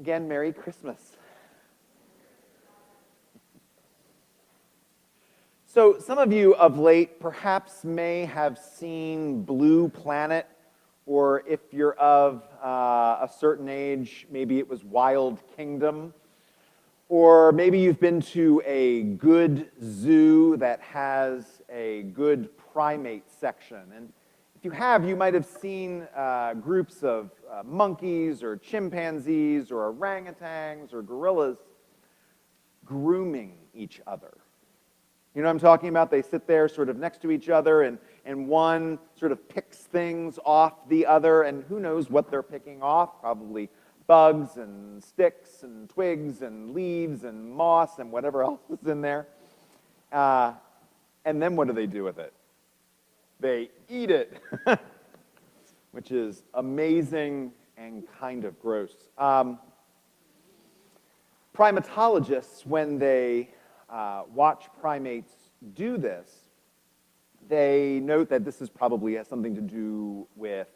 Again, Merry Christmas. So some of you of late perhaps may have seen Blue Planet, or if you're of a certain age, maybe it was Wild Kingdom, or maybe you've been to a good zoo that has a good primate section. And if you have, you might have seen groups of monkeys or chimpanzees or orangutans or gorillas grooming each other. You know what I'm talking about? They sit there sort of next to each other, and one sort of picks things off the other, and who knows what they're picking off? Probably bugs and sticks and twigs and leaves and moss and whatever else is in there. And then what do they do with it? They eat it, which is amazing and kind of gross. Primatologists, when they watch primates do this, they note that this probably has something to do with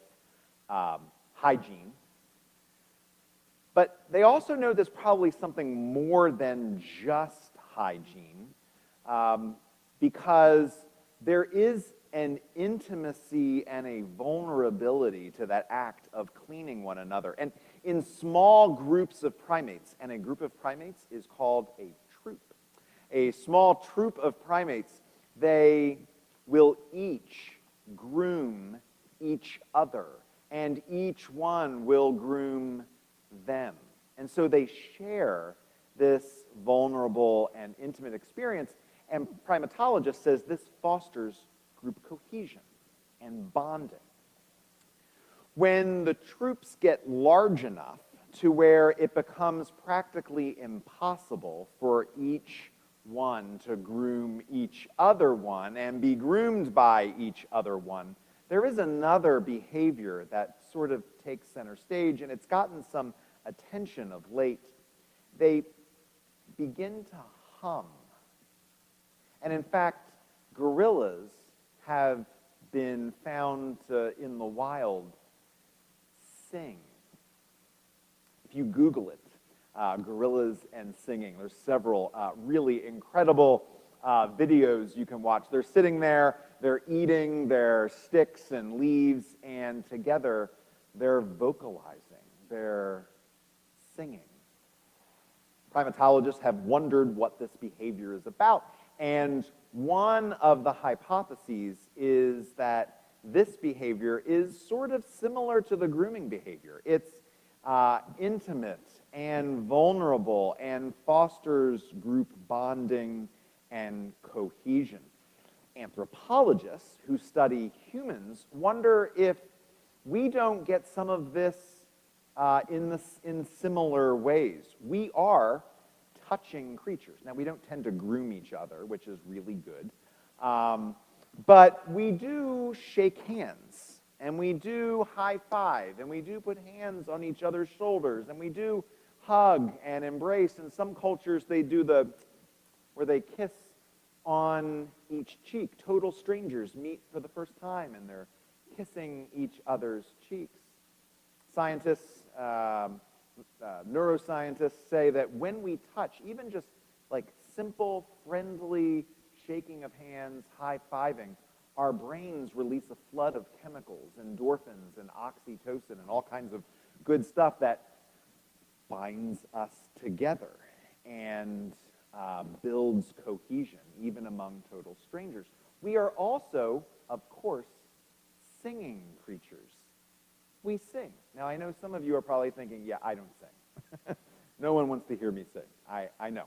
hygiene. But they also know there's probably something more than just hygiene, because there is an intimacy and a vulnerability to that act of cleaning one another. And in small groups of primates, and a group of primates is called a troop. A small troop of primates, they will each groom each other, and each one will groom them. And so they share this vulnerable and intimate experience, and primatologist says this fosters group cohesion and bonding. When the troops get large enough to where it becomes practically impossible for each one to groom each other one and be groomed by each other one, there is another behavior that sort of takes center stage, and it's gotten some attention of late. They begin to hum. And in fact, gorillas have been found to, in the wild, sing. If you Google it, gorillas and singing, there's several really incredible videos you can watch. They're sitting there, they're eating their sticks and leaves, and together they're vocalizing, they're singing. Primatologists have wondered what this behavior is about, and one of the hypotheses is that this behavior is sort of similar to the grooming behavior. It's intimate and vulnerable and fosters group bonding and cohesion. Anthropologists who study humans wonder if we don't get some of this in similar ways. We are touching creatures. Now, we don't tend to groom each other, which is really good, but we do shake hands, and we do high five, and we do put hands on each other's shoulders, and we do hug and embrace. In some cultures, they do where they kiss on each cheek. Total strangers meet for the first time, and they're kissing each other's cheeks. Scientists, neuroscientists say that when we touch, even just like simple, friendly shaking of hands, high-fiving, our brains release a flood of chemicals, endorphins and oxytocin and all kinds of good stuff that binds us together and builds cohesion, even among total strangers. We are also, of course, singing creatures. We sing. Now, I know some of you are probably thinking, yeah, I don't sing. No one wants to hear me sing. I know.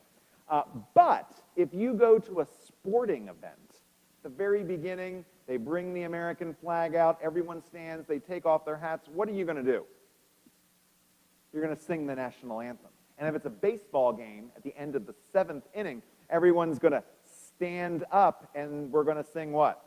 But if you go to a sporting event, at the very beginning, they bring the American flag out, everyone stands, they take off their hats. What are you going to do? You're going to sing the national anthem. And if it's a baseball game, at the end of the 7th inning, everyone's going to stand up, and we're going to sing what?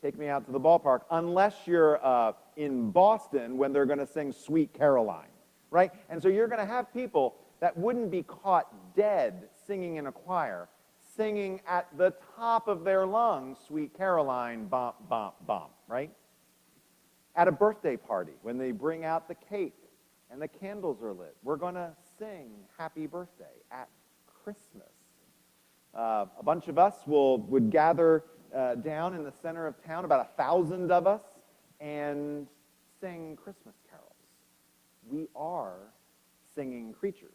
Take Me Out to the Ballpark, unless you're in Boston when they're going to sing Sweet Caroline, right? And so you're going to have people that wouldn't be caught dead singing in a choir, singing at the top of their lungs, Sweet Caroline, bump, bump, bump, right? At a birthday party, when they bring out the cake, and the candles are lit. We're going to sing Happy Birthday at Christmas. A bunch of us would gather down in the center of town, about 1,000 of us, and sing Christmas carols. We are singing creatures.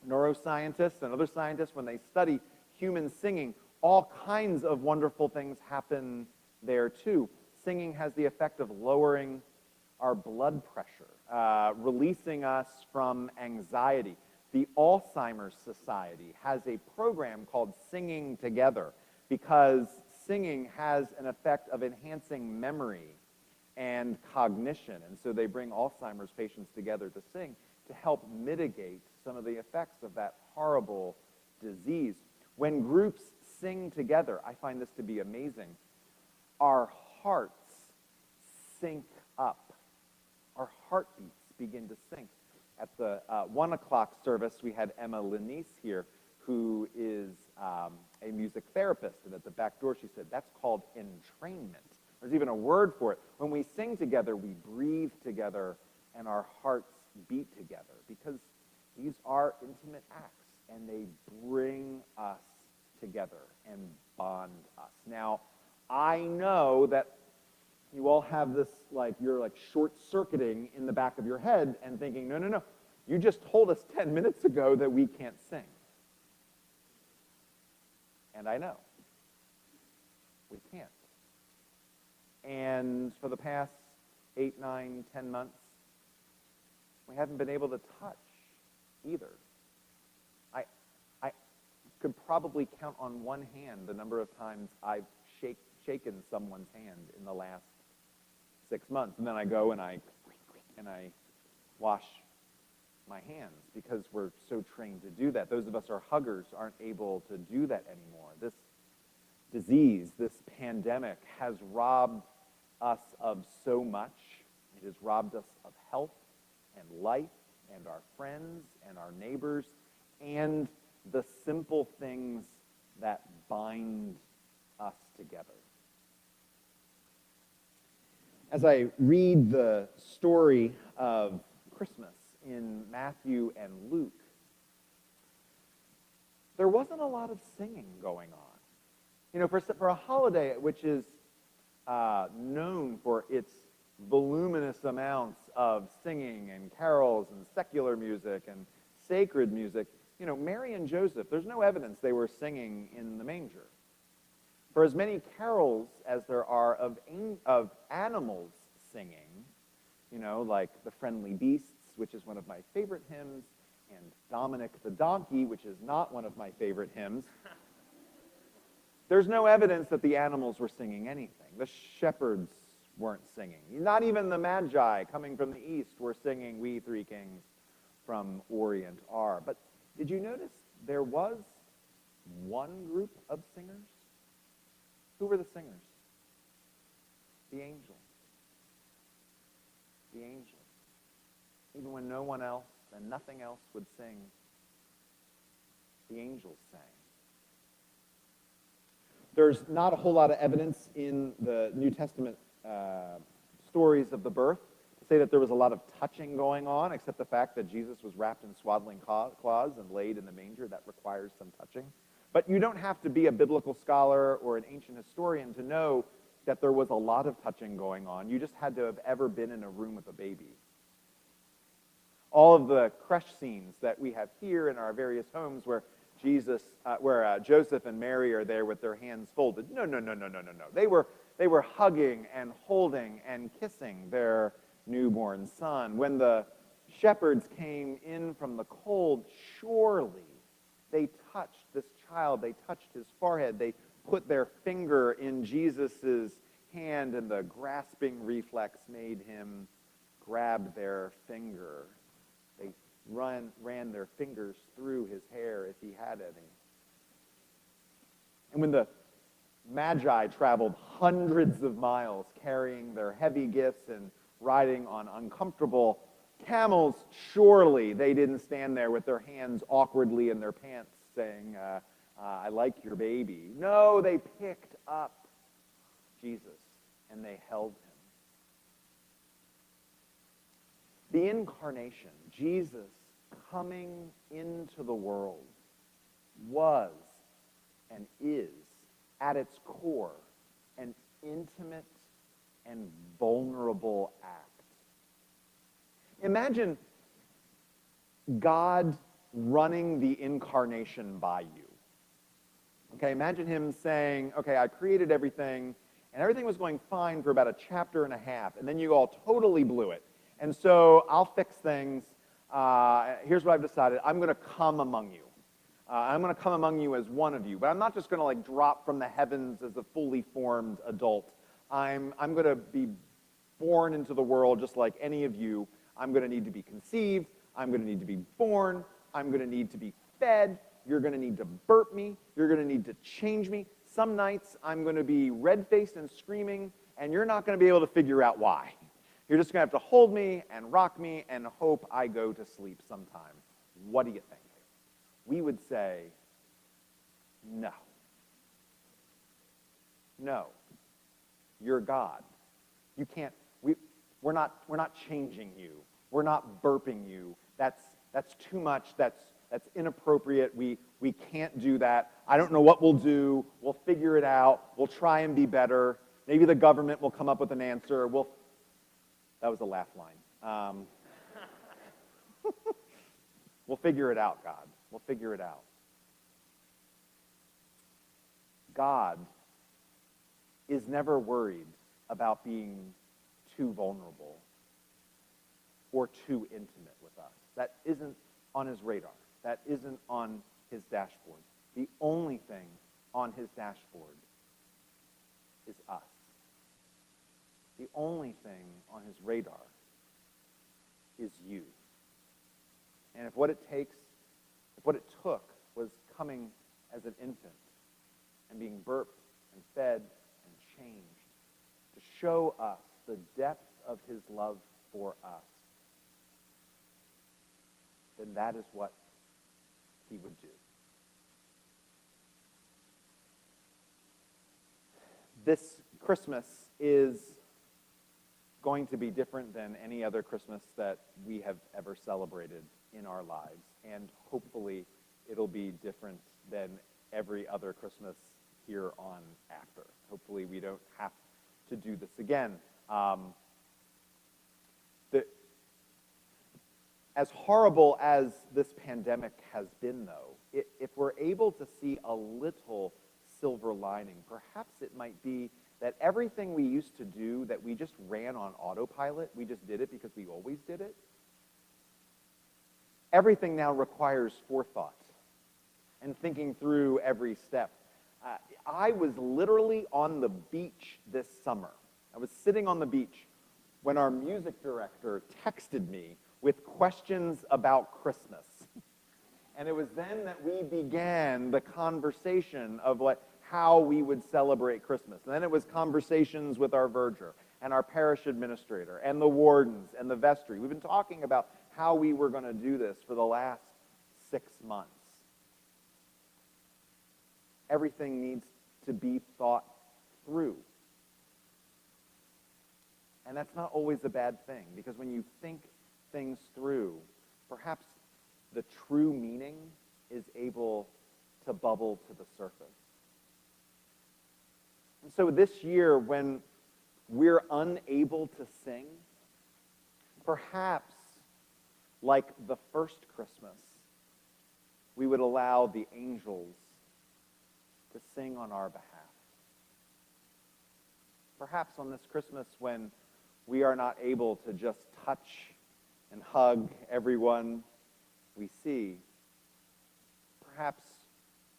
Neuroscientists and other scientists, when they study human singing, all kinds of wonderful things happen there too. Singing has the effect of lowering our blood pressure, releasing us from anxiety. The Alzheimer's Society has a program called Singing Together because singing has an effect of enhancing memory and cognition. And so they bring Alzheimer's patients together to sing to help mitigate some of the effects of that horrible disease. When groups sing together, I find this to be amazing. Our hearts sync up. Our heartbeats begin to sync. At the 1 o'clock service, we had Emma Lanice here, who is a music therapist. And at the back door, she said, that's called entrainment. There's even a word for it. When we sing together, we breathe together, and our hearts beat together, because these are intimate acts, and they bring us together and bond us. Now, I know that you all have this, you're short-circuiting in the back of your head and thinking, no, you just told us 10 minutes ago that we can't sing. And I know. We can't. And for the past 8, 9, 10 months, we haven't been able to touch either. I could probably count on one hand the number of times I've shaken someone's hand in the last 6 months. And then I go and I wash my hands because we're so trained to do that. Those of us who are huggers aren't able to do that anymore. This disease, this pandemic, has robbed us of so much. It has robbed us of health and life and our friends and our neighbors and the simple things that bind us together. As I read the story of Christmas in Matthew and Luke, there wasn't a lot of singing going on. You know, for a holiday which is known for its voluminous amounts of singing and carols and secular music and sacred music, you know, Mary and Joseph, there's no evidence they were singing in the manger. For as many carols as there are of animals singing, you know, like the Friendly Beasts, which is one of my favorite hymns, and Dominic the Donkey, which is not one of my favorite hymns, there's no evidence that the animals were singing anything. The shepherds weren't singing. Not even the Magi coming from the east were singing "We Three Kings from Orient Are." But did you notice there was one group of singers? Who were the singers? The angels. The angels. Even when no one else and nothing else would sing, the angels sang. There's not a whole lot of evidence in the New Testament stories of the birth to say that there was a lot of touching going on, except the fact that Jesus was wrapped in swaddling cloths and laid in the manger. That requires some touching. But you don't have to be a biblical scholar or an ancient historian to know that there was a lot of touching going on. You just had to have ever been in a room with a baby. All of the creche scenes that we have here in our various homes where Joseph and Mary are there with their hands folded. No. They were hugging and holding and kissing their newborn son. When the shepherds came in from the cold, surely they touched this child. They touched his forehead. They put their finger in Jesus' hand, and the grasping reflex made him grab their finger. They ran their fingers through his hair if he had any. And when the Magi traveled hundreds of miles carrying their heavy gifts and riding on uncomfortable camels, surely they didn't stand there with their hands awkwardly in their pants saying, I like your baby. No, they picked up Jesus and they held him. The incarnation, Jesus coming into the world, was and is, at its core, an intimate and vulnerable act. Imagine God running the incarnation by you. Okay, imagine him saying, okay, I created everything, and everything was going fine for about a chapter and a half, and then you all totally blew it. And so I'll fix things. Here's what I've decided. I'm going to come among you. I'm going to come among you as one of you, but I'm not just going to like drop from the heavens as a fully formed adult. I'm going to be born into the world just like any of you. I'm going to need to be conceived. I'm going to need to be born. I'm going to need to be fed. You're going to need to burp me. You're going to need to change me. Some nights I'm going to be red-faced and screaming, and you're not going to be able to figure out why. You're just going to have to hold me and rock me and hope I go to sleep sometime. What do you think? We would say, no. No. You're God. You can't, we're not changing you. We're not burping you. That's too much. That's inappropriate. We can't do that. I don't know what we'll do. We'll figure it out. We'll try and be better. Maybe the government will come up with an answer. That was a laugh line. We'll figure it out, God. We'll figure it out. God is never worried about being too vulnerable or too intimate with us. That isn't on his radar. That isn't on his dashboard. The only thing on his dashboard is us. The only thing on his radar is you. And if what it took was coming as an infant and being burped and fed and changed to show us the depth of his love for us, then that is what he would do. This Christmas is going to be different than any other Christmas that we have ever celebrated in our lives. And hopefully it'll be different than every other Christmas here on after. Hopefully we don't have to do this again. As horrible as this pandemic has been, though, if we're able to see a little silver lining, perhaps it might be that everything we used to do that we just ran on autopilot, we just did it because we always did it, everything now requires forethought and thinking through every step. I was literally on the beach this summer. I was sitting on the beach when our music director texted me with questions about Christmas. And it was then that we began the conversation of how we would celebrate Christmas. And then it was conversations with our verger and our parish administrator and the wardens and the vestry. We've been talking about how we were going to do this for the last 6 months. Everything needs to be thought through. And that's not always a bad thing, because when you think things through, perhaps the true meaning is able to bubble to the surface. And so this year, when we're unable to sing, perhaps like the first Christmas, we would allow the angels to sing on our behalf. Perhaps on this Christmas, when we are not able to just touch and hug everyone we see, perhaps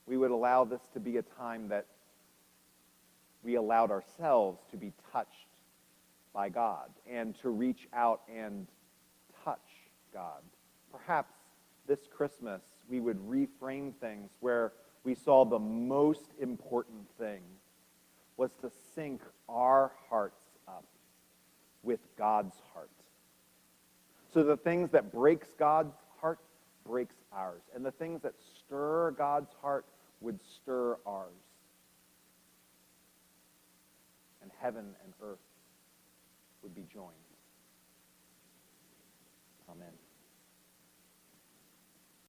we would allow this to be a time that we allowed ourselves to be touched by God and to reach out and touch God. Perhaps this Christmas we would reframe things where we saw the most important thing was to sync our hearts up with God's heart. So the things that breaks God's heart breaks ours, and the things that stir God's heart would stir ours. And heaven and earth would be joined. come in.